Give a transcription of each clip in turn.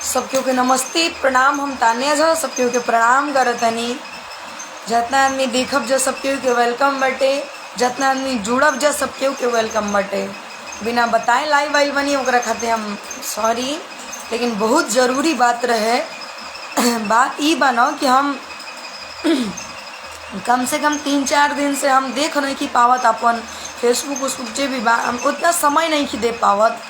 सबके के नमस्ते प्रणाम। हम तान्या झा सबके के प्रणाम करतनी। जितना आदमी देखब जा सबके के वेलकम बटे, जितना आदमी जुड़ब जा सबके के वेलकम बटे। बिना बताए लाइव आइल बनी ओकरा खातिर हम सॉरी, लेकिन बहुत ज़रूरी बात रहे। बात ई बना कि हम कम से कम 3-4 दिन से हम देख नहीं कि पावत अपन फेसबुक उसबुक जे भी बा, हम उतना समय नहीं कि दे पावत।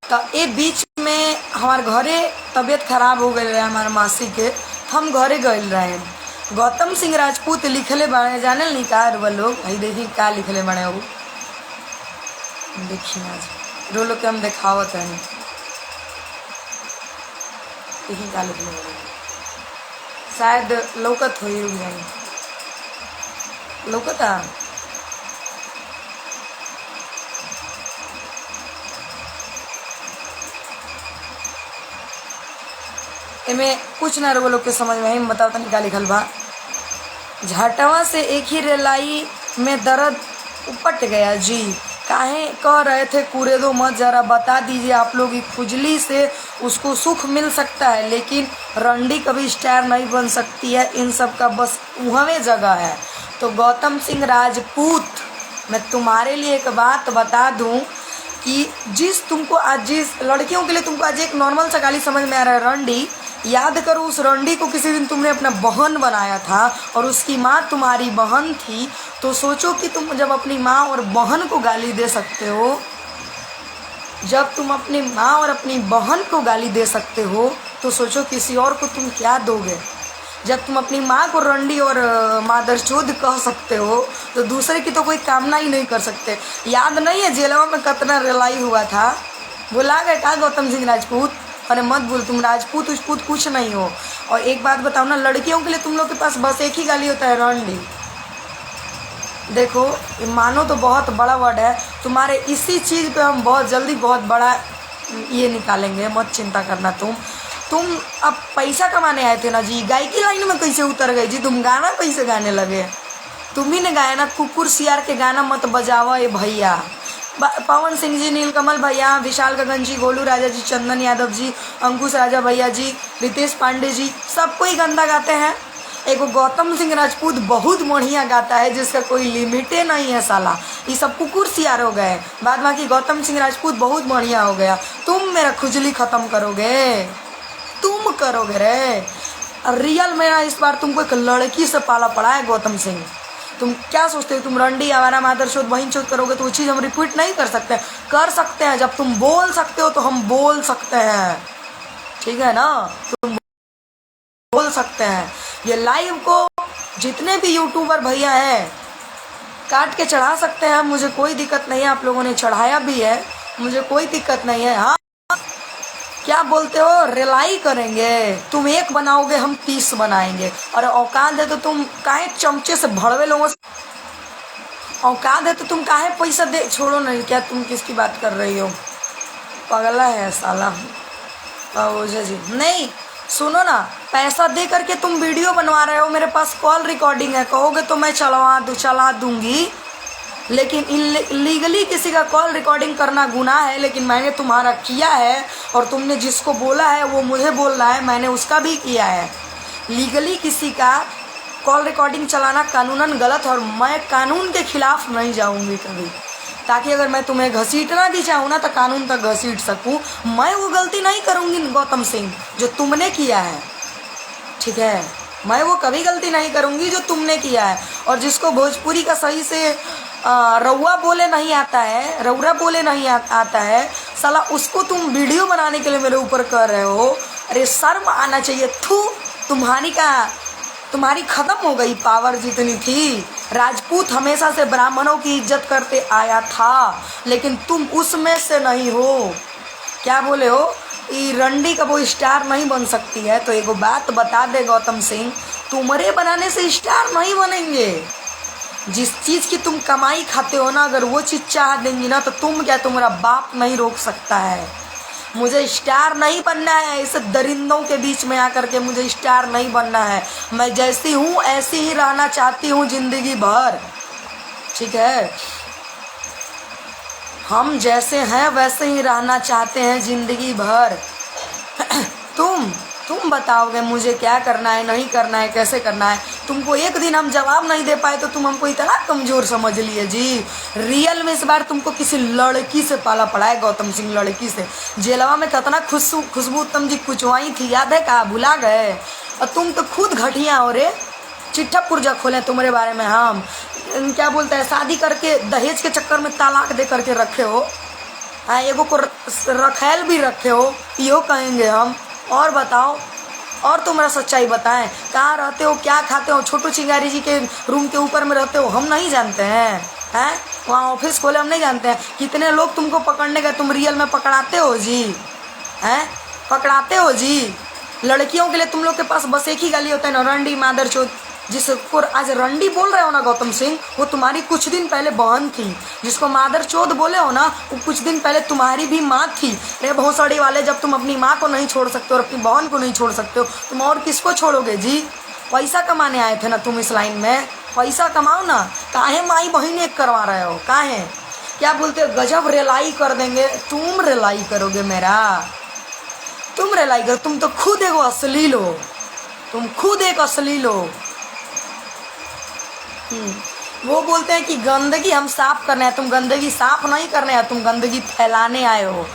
तो ये बीच में हमारे घरे तबीयत खराब हो गई रहे हमारे मासी के, तो हम घरे गए रहे। गौतम सिंह राजपूत लिखले बने, जाने नहीं का वो लोग, भाई देखिए क्या लिखले बने वो, देखिए आज रो लोग के हम दिखावत है, देखिए क्या लिखले बने, शायद लौकत हो लौकता। इमें कुछ ना रो लोग के समझ में हम बताओ तनी का लिखल बा। झाटवा से एक ही रेलाई में दर्द उपट गया जी, काहे कह रहे थे कूड़े दो मत, जरा बता दीजिए आप लोग। खुजली से उसको सुख मिल सकता है, लेकिन रंडी कभी स्टार नहीं बन सकती है। इन सब का बस उहवे जगह है। तो गौतम सिंह राजपूत, मैं तुम्हारे लिए एक बात बता दूं कि जिस लड़कियों के लिए तुमको आज एक नॉर्मल सा गाली समझ में आ रहा है रंडी, याद करो उस रंडी को किसी दिन तुमने अपना बहन बनाया था और उसकी माँ तुम्हारी बहन थी। तो सोचो कि तुम जब अपनी माँ और बहन को गाली दे सकते हो, जब तुम अपनी माँ और अपनी बहन को गाली दे सकते हो, तो सोचो किसी और को तुम क्या दोगे। जब तुम अपनी माँ को रंडी और मादरचोद कह सकते हो, तो दूसरे की तो कोई कामना ही नहीं कर सकते। याद नहीं है जेलवा में कितना रिलाई हुआ था, बुला गए का गौतम सिंह राजपूत। अरे मत भूल, तुम राजपूत उजपूत कुछ नहीं हो। और एक बात बताओ ना, लड़कियों के लिए तुम लोग के पास बस एक ही गाली होता है, रंडी। देखो मानो तो बहुत बड़ा वर्ड है, तुम्हारे इसी चीज़ पे हम बहुत जल्दी बहुत बड़ा ये निकालेंगे, मत चिंता करना। तुम अब पैसा कमाने आए थे ना जी, गायकी लाइन में कैसे उतर गए जी? तुम गाना कैसे गाने लगे? तुम ही ने गाया ना, कुकुर सियार के गाना मत बजावा ये भैया। पवन सिंह जी, नीलकमल भैया, विशाल गगन जी, गोलू राजा जी, चंदन यादव जी, अंकुश राजा भैया जी, रितेश पांडे जी, सब कोई गंदा गाते हैं। एक गौतम सिंह राजपूत बहुत बढ़िया गाता है, जिसका कोई लिमिटे नहीं है साला। ये सब कुकुर सियार हो गए, बाद बाकी गौतम सिंह राजपूत बहुत बढ़िया हो गया। तुम मेरा खुजली खत्म करोगे, तुम करोगे रे। रियल मेरा इस बार तुमको एक लड़की से पाला पड़ा है गौतम सिंह। तुम क्या सोचते हो तुम रंडी आवारा मादरचोद बहन चोद करोगे तो वो चीज़ हम रिपीट नहीं कर सकते? कर सकते हैं। जब तुम बोल सकते हो तो हम बोल सकते हैं, ठीक है ना? तुम बोल सकते हैं। ये लाइव को जितने भी यूट्यूबर भैया हैं काट के चढ़ा सकते हैं, मुझे कोई दिक्कत नहीं है। आप लोगों ने चढ़ाया भी है, मुझे कोई दिक्कत नहीं है। हाँ क्या बोलते हो, रिलाई करेंगे। तुम एक बनाओगे, हम 30 बनाएंगे। और औकात है तो तुम काहे चमचे से भड़वे लोगों से, औकात है तो तुम काहे पैसा दे, छोड़ो नहीं। क्या तुम किसकी बात कर रही हो? पगला है साला ओझा जी। नहीं सुनो ना, पैसा दे करके तुम वीडियो बनवा रहे हो, मेरे पास कॉल रिकॉर्डिंग है, कहोगे तो मैं चला दूंगी। लेकिन इलीगली किसी का कॉल रिकॉर्डिंग करना गुनाह है। लेकिन मैंने तुम्हारा किया है, और तुमने जिसको बोला है वो मुझे बोल रहा है, मैंने उसका भी किया है। लीगली किसी का कॉल रिकॉर्डिंग चलाना कानूनन गलत, और मैं कानून के खिलाफ नहीं जाऊंगी कभी, ताकि अगर मैं तुम्हें घसीटना भी चाहूँ ना तो कानून तक घसीट सकूँ। मैं वो गलती नहीं करूँगी गौतम सिंह जो तुमने किया है, ठीक है? मैं वो कभी गलती नहीं करूँगी जो तुमने किया है। और जिसको भोजपुरी का सही से रउआ बोले नहीं आता है, रउरा बोले नहीं आता है साला, उसको तुम वीडियो बनाने के लिए मेरे ऊपर कर रहे हो। अरे शर्म आना चाहिए। तुम्हारी खत्म हो गई पावर जितनी थी। राजपूत हमेशा से ब्राह्मणों की इज्जत करते आया था, लेकिन तुम उसमें से नहीं हो। क्या बोले हो? ये रंडी का वो स्टार नहीं बन सकती है। तो एक बात बता दे गौतम सिंह, तुम्हारे बनाने से स्टार नहीं बनेंगे। जिस चीज़ की तुम कमाई खाते हो ना, अगर वो चीज़ चाह देंगी ना, तो तुम क्या, तुम्हारा बाप नहीं रोक सकता है। मुझे स्टार नहीं बनना है, इस दरिंदों के बीच में आकर के मुझे स्टार नहीं बनना है। मैं जैसी हूँ ऐसी ही रहना चाहती हूँ जिंदगी भर, ठीक है? हम जैसे हैं वैसे ही रहना चाहते हैं जिंदगी भर। तुम बताओगे मुझे क्या करना है, नहीं करना है, कैसे करना है। तुमको एक दिन हम जवाब नहीं दे पाए तो तुम हमको इतना कमज़ोर समझ लिए जी। रियल में इस बार तुमको किसी लड़की से पाला पड़ा है, गौतम सिंह लड़की से। जेलवा में कितना खुशबू उत्तम जी कुचवाई थी, याद है? कहा भुला गए? और तुम तो खुद घटिया हो रे। चिट्ठा पुर्जा खोले तुम्हारे बारे में हम, क्या बोलते हैं, शादी करके दहेज के चक्कर में तलाक दे करके रखे हो। हाँ, एगो को रखेल भी रखे हो, यो कहेंगे हम। और बताओ, और तुम्हारा सच्चाई बताएं, कहाँ रहते हो, क्या खाते हो? छोटू चिंगारी जी के रूम के ऊपर में रहते हो, हम नहीं जानते हैं? हैं, वहाँ ऑफिस खोले, हम नहीं जानते हैं? कितने लोग तुमको पकड़ने गए, तुम रियल में पकड़ाते हो जी? हैं, पकड़ाते हो जी? लड़कियों के लिए तुम लोग के पास बस एक ही गाली होता है ना, रंडी मादर चोद। जिसको आज रंडी बोल रहे हो ना गौतम सिंह, वो तुम्हारी कुछ दिन पहले बहन थी। जिसको मादर चोद बोले हो ना, वो कुछ दिन पहले तुम्हारी भी माँ थी। रे भोसड़ी वाले, जब तुम अपनी माँ को नहीं छोड़ सकते और अपनी बहन को नहीं छोड़ सकते हो, तुम और किसको छोड़ोगे जी? पैसा कमाने आए थे ना तुम इस लाइन में, पैसा कमाओ ना। काहे माई बहन एक करवा रहे हो? काहे, क्या बोलते हो, गजब रेलाई कर देंगे। तुम रेलाई करोगे मेरा, तुम रेलाई करो। तुम तो खुद एक अश्लील हो, तुम खुद एक अश्लील हो। वो बोलते हैं कि गंदगी हम साफ करने हैं, तुम गंदगी साफ नहीं करने हैं, तुम गंदगी फैलाने आए हो।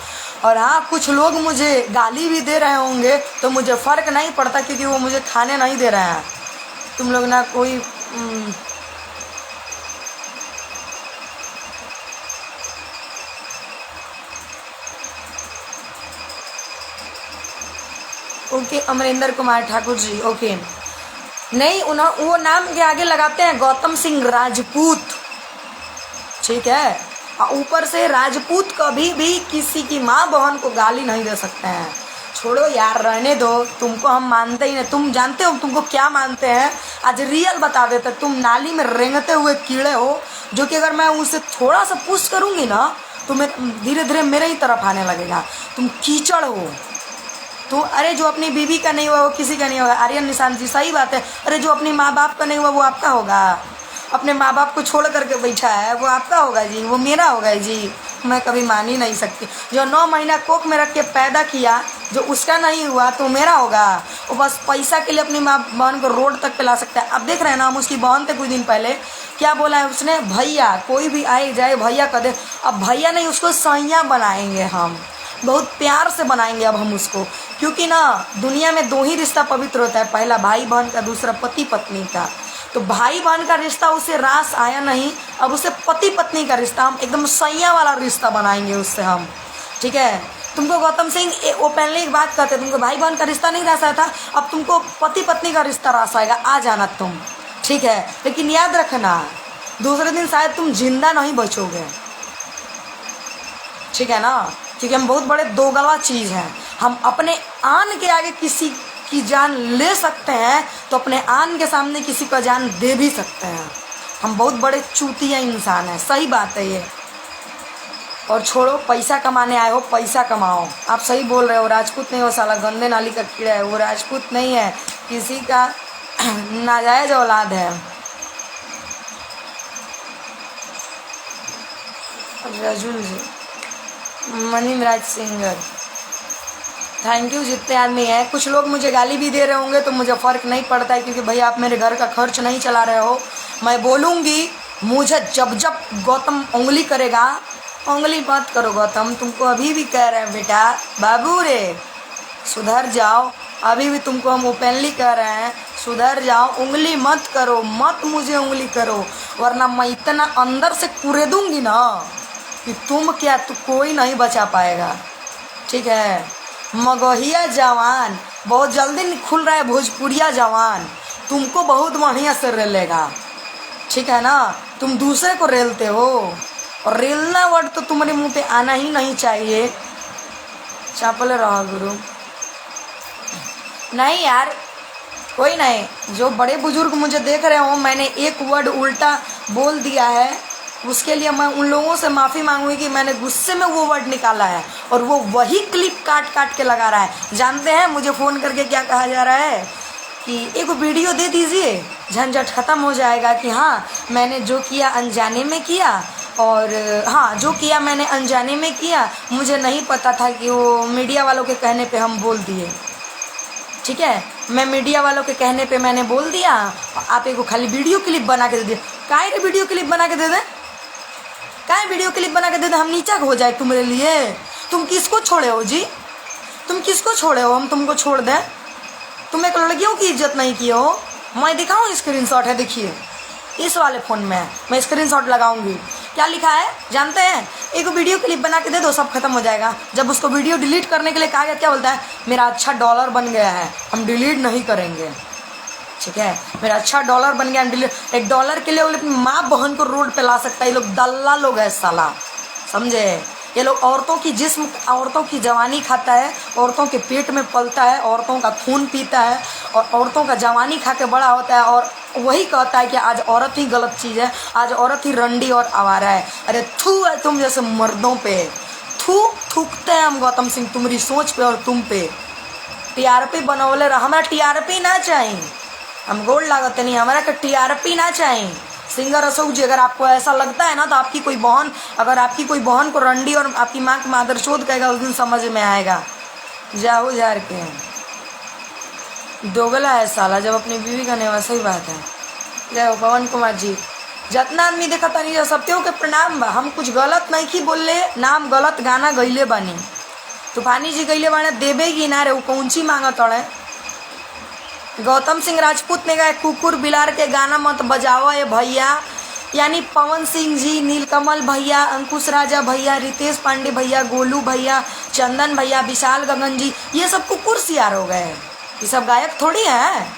और हाँ, कुछ लोग मुझे गाली भी दे रहे होंगे तो मुझे फ़र्क नहीं पड़ता, क्योंकि वो मुझे खाने नहीं दे रहे हैं। तुम लोग ना कोई ओके, अमरिंदर कुमार ठाकुर जी, ओके। नहीं, वो नाम के आगे लगाते हैं गौतम सिंह राजपूत, ठीक है? और ऊपर से राजपूत कभी भी किसी की माँ बहन को गाली नहीं दे सकते हैं। छोड़ो यार, रहने दो। तुमको हम मानते ही नहीं। तुम जानते हो तुमको क्या मानते हैं? आज रियल बता देते। तुम नाली में रेंगते हुए कीड़े हो, जो कि अगर मैं उसे थोड़ा सा पुश करूँगी ना तो मैं धीरे धीरे मेरे ही तरफ आने लगेगा। तुम कीचड़ हो। तो अरे जो अपनी बीवी का नहीं हुआ वो किसी का नहीं होगा। आर्यन निशांत जी, सही बात है। अरे जो अपनी माँ बाप का नहीं हुआ वो आपका होगा। अपने माँ बाप को छोड़ करके बैठा है वो आपका होगा जी, वो मेरा होगा जी। मैं कभी मान ही नहीं सकती। जो 9 महीना कोख में रख के पैदा किया, जो उसका नहीं हुआ तो मेरा होगा। वो बस पैसा के लिए अपनी माँ बहन को रोड तक पे ला सकता है। अब देख रहे हैं ना, हम उसकी बहन थे कुछ दिन पहले, क्या बोला है उसने? भैया, कोई भी आए जाए भैया कह दे। अब भैया नहीं, उसको सैया बनाएंगे हम, बहुत प्यार से बनाएंगे अब हम उसको। क्योंकि ना दुनिया में 2 ही रिश्ता पवित्र होता है, पहला भाई बहन का, दूसरा पति पत्नी का। तो भाई बहन का रिश्ता उसे रास आया नहीं, अब उसे पति पत्नी का रिश्ता हम एकदम सैया वाला रिश्ता बनाएंगे उससे हम, ठीक है? तुमको गौतम सिंह ओपनली एक बात कहते, तुमको भाई बहन का रिश्ता नहीं रास आया था, अब तुमको पति पत्नी का रिश्ता रास आएगा। आ जाना तुम, ठीक है? लेकिन याद रखना, दूसरे दिन शायद तुम जिंदा नहीं बचोगे, ठीक है ना? क्योंकि हम बहुत बड़े दोगला चीज़ हैं। हम अपने आन के आगे किसी की जान ले सकते हैं तो अपने आन के सामने किसी का जान दे भी सकते हैं। हम बहुत बड़े चूतिया इंसान हैं, सही बात है ये। और छोड़ो, पैसा कमाने आए हो, पैसा कमाओ। आप सही बोल रहे हो, राजपूत नहीं हो साला, गंदे नाली का कीड़ा है वो। राजपूत नहीं है, किसी का नाजायज औलाद है। रजुल जी, मनीमराज सिंगर, थैंक यू। जितने आदमी हैं, कुछ लोग मुझे गाली भी दे रहे होंगे तो मुझे फ़र्क नहीं पड़ता है, क्योंकि भैया आप मेरे घर का खर्च नहीं चला रहे हो। मैं बोलूँगी, मुझे जब जब गौतम उंगली करेगा, उंगली मत करो गौतम, तुमको अभी भी कह रहे हैं बेटा, बाबू रे सुधर जाओ। अभी भी तुमको हम ओपनली कह रहे हैं, सुधर जाओ, उंगली मत करो, मत मुझे उंगली करो, वरना मैं इतना अंदर से कुरेदूँगी ना कि तुम क्या, तू कोई नहीं बचा पाएगा, ठीक है? मगहिया जवान बहुत जल्दी खुल रहा है, भोजपुरिया जवान तुमको बहुत बढ़िया से रेलेगा, ठीक है ना? तुम दूसरे को रेलते हो, और रेलना वर्ड तो तुम्हारे मुंह पे आना ही नहीं चाहिए। चापले रहो गुरु। नहीं यार, कोई नहीं, जो बड़े बुजुर्ग मुझे देख रहे हो, मैंने एक वर्ड उल्टा बोल दिया है, उसके लिए मैं उन लोगों से माफ़ी मांगूंगी कि मैंने गुस्से में वो वर्ड निकाला है, और वो वही क्लिप काट काट के लगा रहा है। जानते हैं मुझे फ़ोन करके क्या कहा जा रहा है कि एक वीडियो दे दीजिए, झंझट ख़त्म हो जाएगा, कि हाँ मैंने जो किया अनजाने में किया, और हाँ जो किया मैंने अनजाने में किया, मुझे नहीं पता था कि वो मीडिया वालों के कहने पे हम बोल दिए। ठीक है। मैं मीडिया वालों के कहने पे मैंने बोल दिया, आप एक खाली वीडियो क्लिप बना के दे दिए। काहे रे वीडियो क्लिप बना के दे दें, काहे वीडियो क्लिप बना के दे दें, हम नीचा हो जाए तुम्हारे लिए। तुम किसको छोड़े हो जी, तुम किसको छोड़े हो, हम तुमको छोड़ दें। तुम एक लड़कियों की इज्जत नहीं किए हो। मैं दिखाऊँ स्क्रीनशॉट है, देखिए इस वाले फ़ोन में मैं स्क्रीनशॉट लगाऊंगी। क्या लिखा है जानते हैं, एक वीडियो क्लिप बना के दे दो, सब खत्म हो जाएगा। जब उसको वीडियो डिलीट करने के लिए कहा गया, क्या बोलता है, मेरा अच्छा डॉलर बन गया है, हम डिलीट नहीं करेंगे। ठीक है, मेरा अच्छा डॉलर बन गया, हम डिलीट। एक डॉलर के लिए वो अपनी माँ बहन को रोड पे ला सकता है। ये लोग दल्ला लोग है साला, समझे। ये लोग औरतों की जिस्म, औरतों की जवानी खाता है, औरतों के पेट में पलता है, औरतों का खून पीता है और औरतों का जवानी खा के बड़ा होता है और वही कहता है कि आज औरत ही गलत चीज़ है, आज औरत ही रंडी और आवारा है। अरे थू है तुम जैसे मर्दों पे, थू थूकते हैं हम गौतम सिंह तुम्हारी सोच पे और तुम पे। टीआरपी बनौले रहा, हमारा टीआरपी ना चाहिए, हम गोल्ड लागत नहीं, हमारा का टीआरपी ना चाहिए। सिंगर अशोक जी, अगर आपको ऐसा लगता है ना तो आपकी कोई बहन, अगर आपकी कोई बहन को रंडी और आपकी माँ की मादरचोद कहेगा, उस दिन समझ में आएगा। जाओ जार के दोगला है साला, जब अपनी बीवी का नेवा। सही बात है। जय हो पवन कुमार जी। जितना आदमी देखा था नहीं, सबके के प्रणाम बा। हम कुछ गलत नहीं की बोले, नाम गलत गाना गईले बानी। तूफानी जी गईले बाने, देवे की ना रे, वो कौन सी मांगा तोड़े। गौतम सिंह राजपूत ने कहा कुकुर बिलार के गाना मत बजाओ ये भैया, यानी पवन सिंह जी, नीलकमल भैया, अंकुश राजा भैया, रितेश पांडे भैया, गोलू भैया, चंदन भैया, विशाल गगन जी, ये सब कुकुर सियार हो गए। ये सब गायक थोड़ी हैं,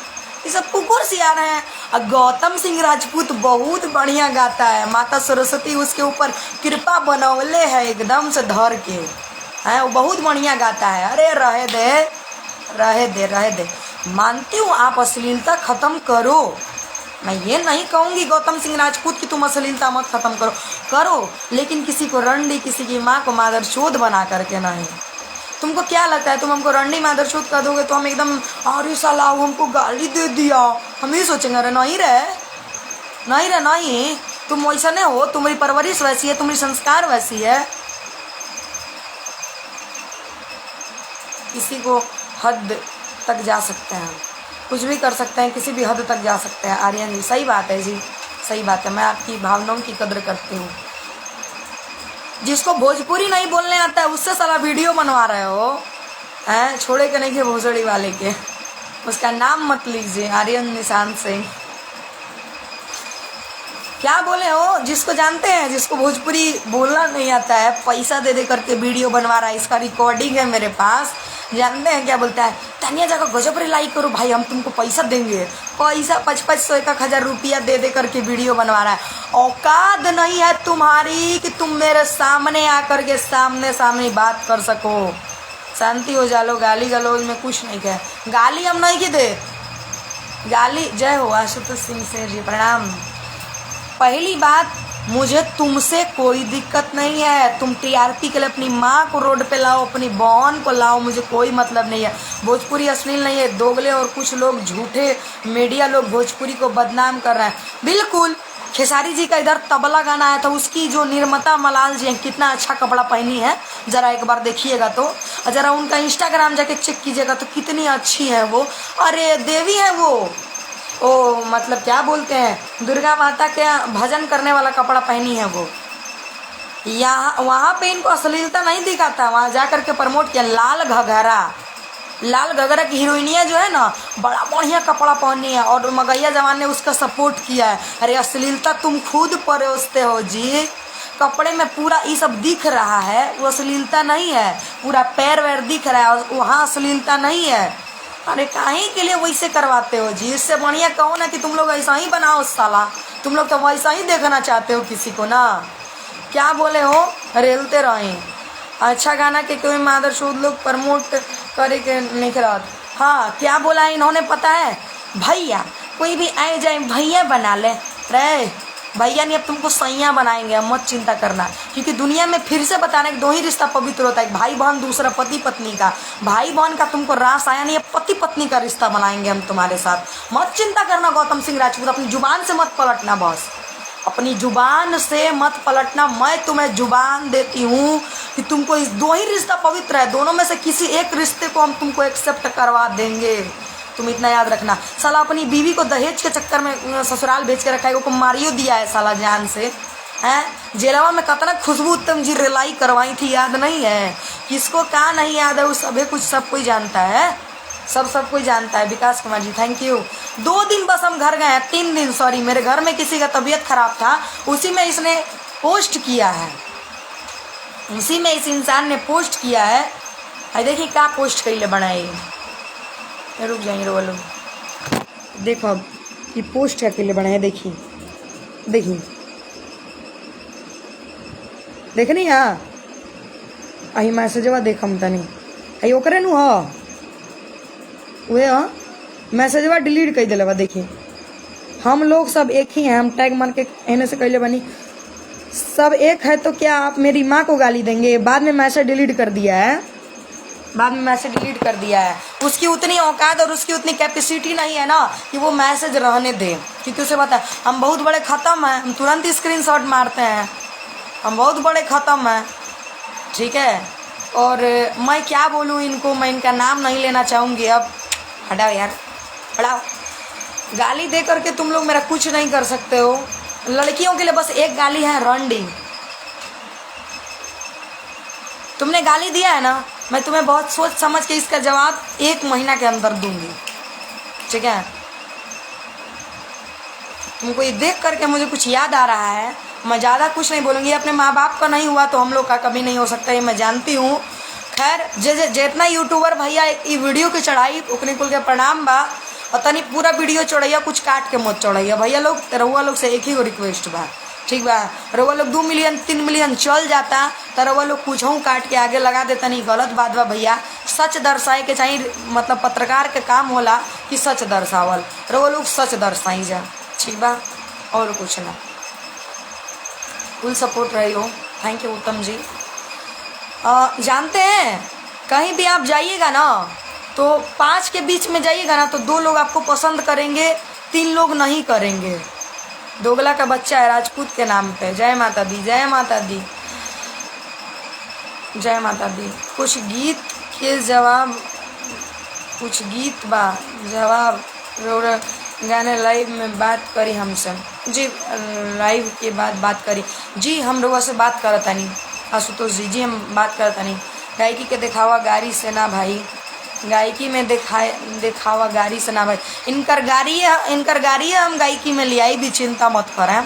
ये सब कुकुर सियार हैं। और गौतम सिंह राजपूत बहुत बढ़िया गाता है, माता सरस्वती उसके ऊपर कृपा बनौले है एकदम से धर के, है वो बहुत बढ़िया गाता है। अरे रहे दे रहे दे रहे दे, मानती हूँ आप अश्लीलता खत्म करो, मैं ये नहीं कहूँगी गौतम सिंह राजपूत की तुम अश्लीलता मत खत्म करो, करो, लेकिन किसी को रंडी, किसी की माँ को मादरचोद बना करके नहीं। तुमको क्या लगता है, तुम हमको रंडी मादरचोद कर दोगे तो हम एकदम अरे साला हमको गाली दे दिया, हम ये सोचेंगे। अरे नहीं रे, नहीं रे, नहीं, तुम वैसा नहीं हो, तुम्हारी परवरिश वैसी है, तुम्हारी संस्कार वैसी है। किसी को हद तक जा सकते हैं, कुछ भी कर सकते हैं, किसी भी हद तक जा सकते हैं। आर्यन जी सही बात है जी, सही बात है, मैं आपकी भावनाओं की कदर करती हूँ। जिसको भोजपुरी नहीं बोलने आता है उससे साला वीडियो बनवा रहे हो, हैं, छोड़े के नहीं के भोसड़ी वाले के, उसका नाम मत लीजिए। आर्यन निशान सिंह क्या बोले हो, जिसको जानते हैं, जिसको भोजपुरी बोलना नहीं आता है, पैसा दे दे करके वीडियो बनवा रहा है, इसका रिकॉर्डिंग है मेरे पास। जानते हैं क्या बोलता है, तानिया जाकर गजब लाइक करो भाई, हम तुमको पैसा देंगे। पैसा 500 1,000 रुपया दे दे करके वीडियो बनवा रहा है। औकात नहीं है तुम्हारी कि तुम मेरे सामने आकर के सामने सामने बात कर सको। शांति हो जा लो, गाली गलौज में कुछ नहीं कहे, गाली हम नहीं की दे गाली। जय हो आशुतोष सिंह से जी, प्रणाम। पहली बात, मुझे तुमसे कोई दिक्कत नहीं है, तुम टीआरपी के लिए अपनी माँ को रोड पे लाओ, अपनी बहन को लाओ, मुझे कोई मतलब नहीं है। भोजपुरी अश्लील नहीं है, दोगले और कुछ लोग झूठे मीडिया लोग भोजपुरी को बदनाम कर रहे हैं। बिल्कुल, खेसारी जी का इधर तबला गाना आया था, उसकी जो निर्माता मलाल जी हैं, कितना अच्छा कपड़ा पहनी है, ज़रा एक बार देखिएगा तो, ज़रा उनका इंस्टाग्राम जाके चेक कीजिएगा तो कितनी अच्छी है वो। अरे देवी है वो, ओ मतलब क्या बोलते हैं, दुर्गा माता के भजन करने वाला कपड़ा पहनी है वो। यहाँ वहाँ पे इनको अश्लीलता नहीं दिखाता, वहाँ जा कर के प्रमोट किया। लाल घगरा की हीरोइनिया जो है ना, बड़ा बढ़िया कपड़ा पहनी है और मगैया जवान ने उसका सपोर्ट किया है। अरे अश्लीलता तुम खुद परोसते हो जी, कपड़े में पूरा ये सब दिख रहा है, वो अश्लीलता नहीं है, पूरा पैर वैर दिख रहा है, वहाँ अश्लीलता नहीं है। अरे काहे के लिए वैसे करवाते हो जी, इससे बढ़िया कहो ना कि तुम लोग ऐसा ही बनाओ साला, तुम लोग तो वैसा ही देखना चाहते हो किसी को ना। क्या बोले हो, रेलते रहें। अच्छा गाना के कोई मादरचोद लोग प्रमोट करे के नहीं करत। हाँ क्या बोला इन्होंने पता है, भैया कोई भी आए जाए भैया बना ले रे, भैया नहीं अब तुमको सैया बनाएंगे, मत चिंता करना। क्योंकि दुनिया में फिर से बताने के 2 ही रिश्ता पवित्र होता है, एक भाई बहन, दूसरा पति पत्नी का। भाई बहन का तुमको रास आया नहीं, पति पत्नी का रिश्ता बनाएंगे हम तुम्हारे साथ, मत चिंता करना। गौतम सिंह राजपूत अपनी जुबान से मत पलटना, बस अपनी जुबान से मत पलटना। मैं तुम्हें जुबान देती हूँ कि तुमको इस दो ही रिश्ता पवित्र है, दोनों में से किसी एक रिश्ते को हम तुमको एक्सेप्ट करवा देंगे, तुम इतना याद रखना। साला अपनी बीवी को दहेज के चक्कर में ससुराल भेज के रखा है, वो को मारियो दिया है साला जान से हैं। जेलवा में कितना खुशबू उत्तम जी रिलाई करवाई थी, याद नहीं है? किसको क्या नहीं याद है, वो सभी कुछ सब कोई जानता है, सब कोई जानता है। विकास कुमार जी थैंक यू। 2 दिन बस हम घर गए हैं, 3 दिन सॉरी, मेरे घर में किसी का तबीयत खराब था, उसी में इसने पोस्ट किया है, उसी में इस इंसान ने पोस्ट किया है। अरे देखिए क्या पोस्ट कर ले बनाए, रुक जाइए रो लोग, देखो अब ये पोस्ट क्या के लिए बनाए, देखिए देखिए देख नहीं हाँ अही मैसेजवा देखम तनी अही ओकरे नु हाँ वे हाँ मैसेजवा डिलीट कर दिले बा। देखिए हम लोग सब एक ही हैं, हम टैग मान के एने से कहले बनी सब एक है, तो क्या आप मेरी माँ को गाली देंगे? बाद में मैसेज डिलीट कर दिया है, बाद में मैसेज डिलीट कर दिया है। उसकी उतनी औकात और उसकी उतनी कैपेसिटी नहीं है ना कि वो मैसेज रहने दे, क्योंकि उसे पता है हम बहुत बड़े ख़त्म हैं, हम तुरंत ही स्क्रीनशॉट मारते हैं, हम बहुत बड़े ख़त्म हैं, ठीक है। और मैं क्या बोलूँ इनको, मैं इनका नाम नहीं लेना चाहूँगी अब, हटाओ यार हटाओ। गाली दे करके तुम लोग मेरा कुछ नहीं कर सकते हो। लड़कियों के लिए बस एक गाली है, रंडी। तुमने गाली दिया है ना, मैं तुम्हें बहुत सोच समझ के इसका जवाब 1 महीना के अंदर दूंगी, ठीक है। तुमको ये देख करके मुझे कुछ याद आ रहा है, मैं ज़्यादा कुछ नहीं बोलूँगी। अपने माँ बाप का नहीं हुआ तो हम लोग का कभी नहीं हो सकता, ये मैं जानती हूँ। खैर जितना यूट्यूबर भैया ये वीडियो की चढ़ाई उकनी कुल के प्रणाम बा, और तनी पूरा वीडियो चढ़ैया, कुछ काट के मत चढ़ैया भैया लोग। रउआ लोग से एक ही गो रिक्वेस्ट बा, ठीक बा। रउआ लोग 2 मिलियन 3 मिलियन चल जाता तो रउआ लोग कुछ काट के आगे लगा देता, नहीं गलत बात बा भैया। सच दर्शाए के चाहिए, मतलब पत्रकार के काम होला कि सच दर्शावल, रउआ लोग सच दर्शाई जा, ठीक बा, और कुछ ना। फुल सपोर्ट रही हो, थैंक यू उत्तम जी। जानते हैं कहीं भी आप जाइएगा ना तो 5 के बीच में जाइएगा ना तो 2 लोग आपको पसंद करेंगे, 3 लोग नहीं करेंगे। दोगला का बच्चा है राजपूत के नाम पे। जय माता दी, जय माता दी, जय माता दी। कुछ गीत के जवाब, कुछ गीत बा जवाब गाने लाइव में बात करी हमसे जी, लाइव के बाद बात करी जी, हम लोगों से बात करता नहीं आशुतोष जी, जी हम बात करता नहीं। गायकी के दिखावा गाड़ी से ना भाई, गायकी में दिखावा गाड़ी से ना भाई। इनकर गाड़ी है, हम गायकी में ले आई भी, चिंता मत करें,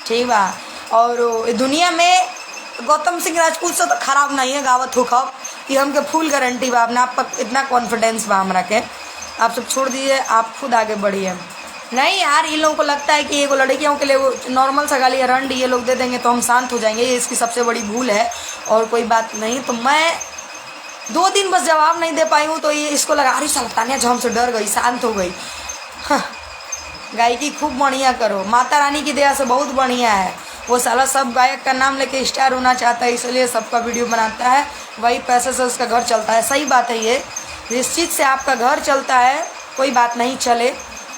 ठीक बा। और दुनिया में गौतम सिंह राजपूत से तो खराब नहीं है गावत हो खब, ये हमके फुल गारंटी बा, अपना आप पर इतना कॉन्फिडेंस बा हमरा के। आप सब छोड़ दीजिए, आप खुद आगे बढ़िए। नहीं यार, इन लोगों को लगता है कि ये लड़कियों के लिए वो नॉर्मल सा गाली रंड ये लोग दे देंगे तो हम शांत हो जाएंगे, ये इसकी सबसे बड़ी भूल है और कोई बात नहीं। तो मैं 2 दिन बस जवाब नहीं दे पाई हूँ तो ये इसको लगा अरे साला तानिया जो हमसे डर गई, शांत हो गई। हाँ, गायकी खूब बढ़िया करो, माता रानी की दया से बहुत बढ़िया है। वो साला सब गायक का नाम लेके स्टार होना चाहता है, इसलिए सबका वीडियो बनाता है, वही पैसे से उसका घर चलता है। सही बात है ये, जिस चीज़ से आपका घर चलता है कोई बात नहीं चले।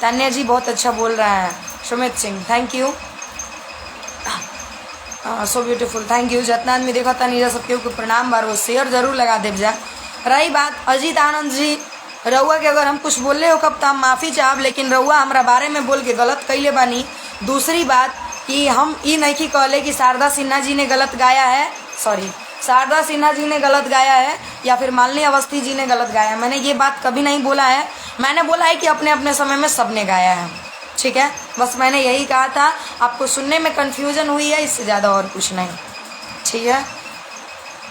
तान्या जी बहुत अच्छा बोल रहा है। Sumit Singh thank you, so beautiful, thank you. जितना आदमी देखा था नीजा सबके प्रणाम बार, वो शेयर जरूर लगा देव जा। रही बात अजीत आनंद जी, रउआ के अगर हम कुछ बोले हो कब तो हम माफ़ी चाहब, लेकिन रउआ हमारा बारे में बोल के गलत कैले बानी। दूसरी बात कि हम ये नहीं कहले कि शारदा सिन्हा जी ने गलत गाया है, सॉरी शारदा सिन्हा जी ने गलत गाया है या फिर मालिनी अवस्थी जी ने गलत गाया है, मैंने ये बात कभी नहीं बोला है। मैंने बोला है कि अपने अपने समय में सब ने गाया है, ठीक है, बस मैंने यही कहा था। आपको सुनने में कन्फ्यूजन हुई है, इससे ज़्यादा और कुछ नहीं, ठीक है।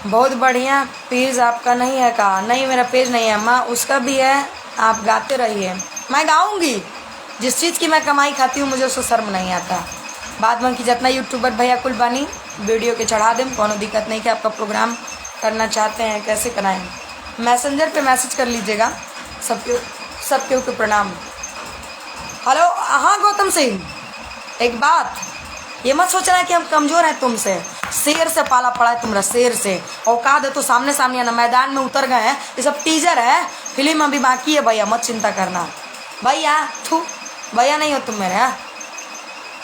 बहुत बढ़िया। पेज आपका नहीं है कहा? नहीं मेरा पेज नहीं है माँ, उसका भी है। आप गाते रहिए, मैं गाऊंगी। जिस चीज़ की मैं कमाई खाती हूँ मुझे उससे शर्म नहीं आता। बाद में कि जितना यूट्यूबर भैया कुल बानी वीडियो के चढ़ा दें, कोनो दिक्कत नहीं कि आपका प्रोग्राम करना चाहते हैं कैसे कराएं। मैसेंजर पे मैसेज कर लीजिएगा। सबके ऊपर प्रणाम। हेलो, हाँ गौतम सिंह, एक बात ये मत सोचना कि हम कमज़ोर हैं तुमसे, शेर से पाला पड़ा है तुम्हारा, शेर से औकात है तो सामने सामने ना, मैदान में उतर गए हैं। ये सब टीजर है, फिल्म अभी बाकी है भैया, मत चिंता करना भैया। थू भैया नहीं हो तुम मेरे,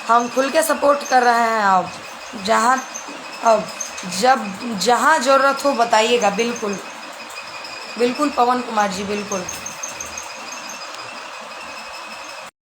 हम खुल के सपोर्ट कर रहे हैं। अब जब जहाँ ज़रूरत हो बताइएगा। बिल्कुल बिल्कुल पवन कुमार जी, बिल्कुल।